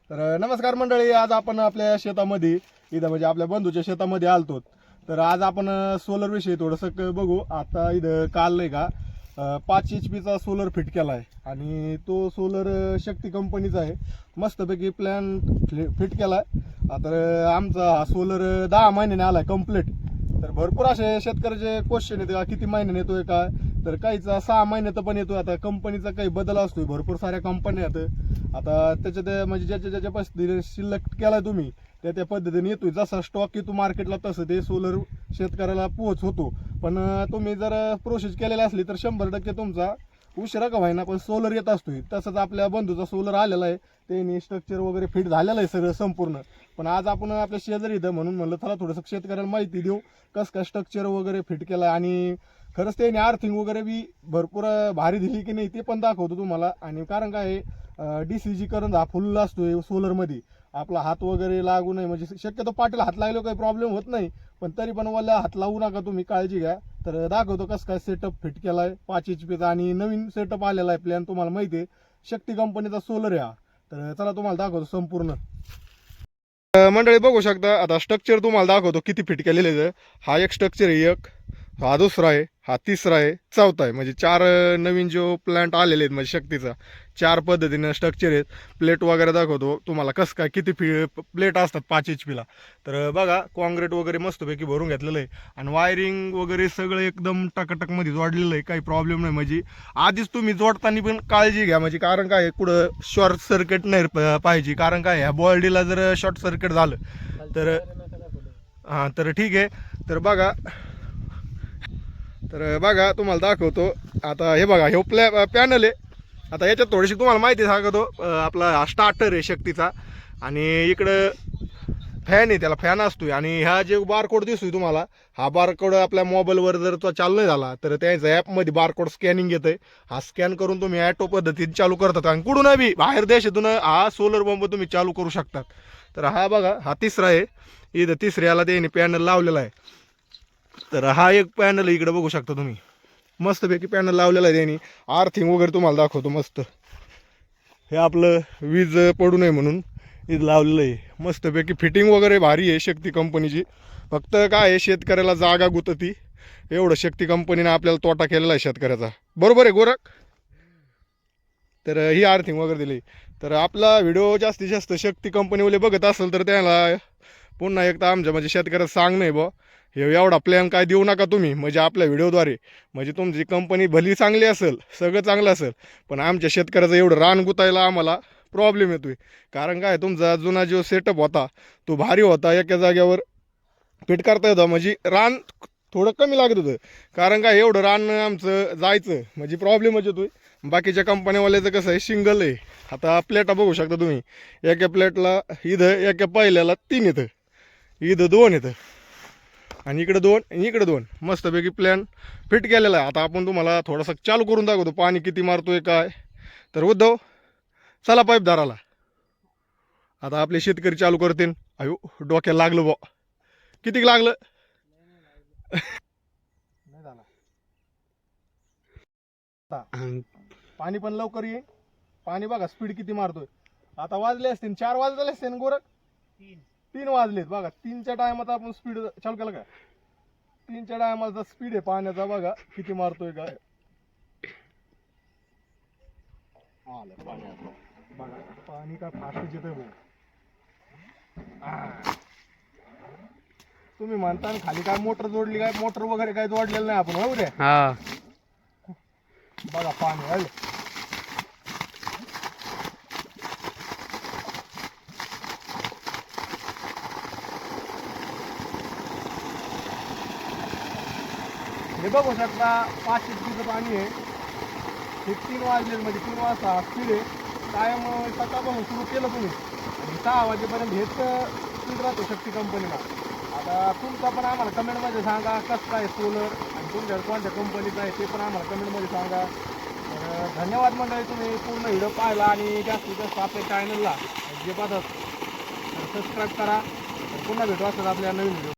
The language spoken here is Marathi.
तर नमस्कार मंडळी, आज आपण आपल्या शेतामध्ये इथं म्हणजे आपल्या बंधूच्या शेतामध्ये आलतो. तर आज आपण सोलर विषयी थोडंसं बघू. आता इथं काल नाही का 5 HP चा सोलर फिट केला आहे आणि तो सोलर शक्ती कंपनीचा आहे. मस्तपैकी प्लॅन फिट केला आहे. तर आमचा हा सोलर 10 महिन्याने आला आहे कम्प्लीट. तर भरपूर असे शेतकऱ्याचे क्वेश्चन येते का किती महिन्याने येतोय काय, तर काहीचा 6 महिन्यात पण येतोय. आता कंपनीचा काही बदल असतोय, भरपूर साऱ्या कंपन्या आहेत. आता त्याच्यात म्हणजे ज्याच्या पद्धतीने सिलेक्ट केलाय तुम्ही त्या पद्धतीने येतोय. जसा स्टॉक येतो मार्केटला तसं ते सोलर शेतकऱ्याला पोहोच होतो. पण तुम्ही जर प्रोसेस केलेली असली तर 100% तुमचा उशिरा का व्हायना पण सोलर येत असतोय. तसंच आपल्या बंधूचा सोलर आलेला आहे, त्यांनी स्ट्रक्चर वगैरे फिट झालेलं आहे सगळं संपूर्ण. पण आज आपण आपल्या शेजारी इथं म्हणून म्हणलं चला थोडंसं शेतकऱ्याला माहिती देऊ कसं काय स्ट्रक्चर वगैरे फिट केलं आणि खरंच त्यांनी आर्थिंग वगैरे बी भरपूर भारी दिली की नाही ते पण दाखवतो तुम्हाला. आणि कारण काय DCG करंट हा फुल असतोय सोलरमध्ये, आपला हात वगैरे लागू नये म्हणजे शक्यतो पाटील हात लागलो काही प्रॉब्लेम होत नाही, पण तरी पण मला हात लावू नका तुम्ही, काळजी घ्या. तर दाखवतो कसं काय सेटअप फिट केलाय 5 HP चा आणि नवीन सेटअप आलेला आहे प्लॅन. तुम्हाला माहिती आहे शक्ती कंपनीचा सोलर आहे हा. तर चला तुम्हाला दाखवतो संपूर्ण. मंडळी बघू शकता, आता स्ट्रक्चर तुम्हाला दाखवतो किती फिट केलेले आहे. हा एक स्ट्रक्चर आहे, एक हा दुसरा आहे, हा तिसरा आहे, चौथा आहे. म्हणजे 4 नवीन जो प्लांट आलेले आहेत म्हणजे शक्तीचा 4 पद्धतीने स्ट्रक्चर आहेत. प्लेट वगैरे दाखवतो तुम्हाला कसं काय किती प्लेट असतात 5 HP ला. तर बघा कॉन्क्रीट वगैरे मस्तपैकी भरून घेतलेलं आहे आणि वायरिंग वगैरे सगळं एकदम टकटकमध्ये जोडलेलं आहे, काही प्रॉब्लेम नाही. म्हणजे आधीच तुम्ही जोडताना पण काळजी घ्या, म्हणजे कारण काय कुठं शॉर्ट सर्किट नाही पाहिजे. कारण काय ह्या बॉडीला जर शॉर्ट सर्किट झालं तर हां तर ठीक आहे. तर बघा तुम्हाला दाखवतो. आता हे बघा हे पॅनल आहे. आता याच्यात थोडीशी तुम्हाला माहिती सांगतो. आपला स्टार्टर आहे शक्तीचा आणि इकडं फॅन आहे, त्याला फॅन असतोय. आणि ह्या जे बारकोड दिसतोय तुम्हाला, हा बारकोड आपल्या मोबाईलवर जर तो चालू नाही झाला तर त्याच्या ॲपमध्ये बारकोड स्कॅनिंग येतंय. हा स्कॅन करून तुम्ही ॲटो पद्धतीने चालू करतात आणि कुठून बी बाहेर देशातून हा सोलर पंप तुम्ही चालू करू शकतात. तर हा बघा हा तिसरा आहे, इथं तिसऱ्याला त्याने पॅनल लावलेला आहे. तर हा एक पॅनल इकडे बघू शकता तुम्ही, मस्तपैकी पॅनल लावलेला आहे त्यांनी. आर्थिंग वगैरे तुम्हाला दाखवतो मस्त. हे आपलं वीज पडू नये म्हणून इथं लावलेलं आहे. मस्तपैकी फिटिंग वगैरे भारी आहे शक्ती कंपनीची. फक्त काय आहे शेतकऱ्याला जागा गुतती, एवढं शक्ती कंपनीने आपल्याला तोटा केलेला आहे शेतकऱ्याचा. बरोबर आहे गोरख? तर ही आर्थिंग वगैरे दिली. तर आपला व्हिडिओ जास्तीत जास्त शक्ती कंपनीवाले बघत असेल तर त्याला पुन्हा एकदा आमच्या म्हणजे शेतकऱ्याचं सांग नाही बा, हे एवढा प्लॅन काय देऊ नका तुम्ही म्हणजे आपल्या व्हिडिओद्वारे. म्हणजे तुमची कंपनी भली चांगली असेल, सगळं चांगलं असेल, पण आमच्या शेतकऱ्याचं एवढं रान गुतायला आम्हाला प्रॉब्लेम येतोय. कारण काय तुमचा जुना जो सेटअप होता तो भारी होता, एका जाग्यावर फिट करता येतं म्हणजे रान थोडं कमी लागत होतं. कारण काय एवढं रान आमचं जायचं म्हणजे प्रॉब्लेमच येतोय. बाकीच्या कंपनीवाल्याचं कसं आहे सिंगल आहे. आता प्लेटा बघू शकता तुम्ही, एका प्लेटला इथं एका पहिल्याला 3 येतं, इथं 2 येतं आणि इकडे 2 इकडे 2. मस्तपैकी प्लॅन फिट केलेला आहे. आता आपण तुम्हाला थोडासा चालू करून दाखवतो पाणी किती मारतोय काय. तर उद्धव चला पाईप दाराला. आता आपले शेतकरी चालू करतील. अयो डोक्याला लागलं बा, किती लागलं नाही झाला. पाणी पण लवकर ये. पाणी बघा स्पीड किती मारतोय. आता वाजले असतील 4 वाजले असतील गोरख, 3 वाजलेत बघा. 3च्या टायमात आपण स्पीड चालू केला का, 3च्या टायमाचा स्पीड आहे पाण्याचा बघा किती मारतोय काय. आलं बघा पाणी काय फास्ट येतंय भाऊ. तुम्ही म्हणता खाली काय मोटर जोडली, काय मोटर वगैरे काय जोडलेलं नाही आपण, हो रे. बघा पाणी आलं. हे बघू शकता 5 HP पाणी आहे. हे 3 वाजले म्हणजे 3 वाजता स्पीड आहे. कायम सकाळपासून सुरू केलं तुम्ही आणि 6 वाजेपर्यंत हेच स्पीड राहतो शक्ती कंपनीला. आता तुमचा पण आम्हाला कमेंटमध्ये सांगा कसं काय सोलर आणि तुमच्या कोणत्या कंपनीचं आहे ते पण आम्हाला कमेंटमध्ये सांगा. तर धन्यवाद मंडळी, तुम्ही पूर्ण व्हिडिओ पाहिला आणि जास्तीत जास्त आपल्या चॅनलला जे पाहतात तर सबस्क्राईब करा. तर पुन्हा भेटू असतात आपल्या नवीन व्हिडिओ.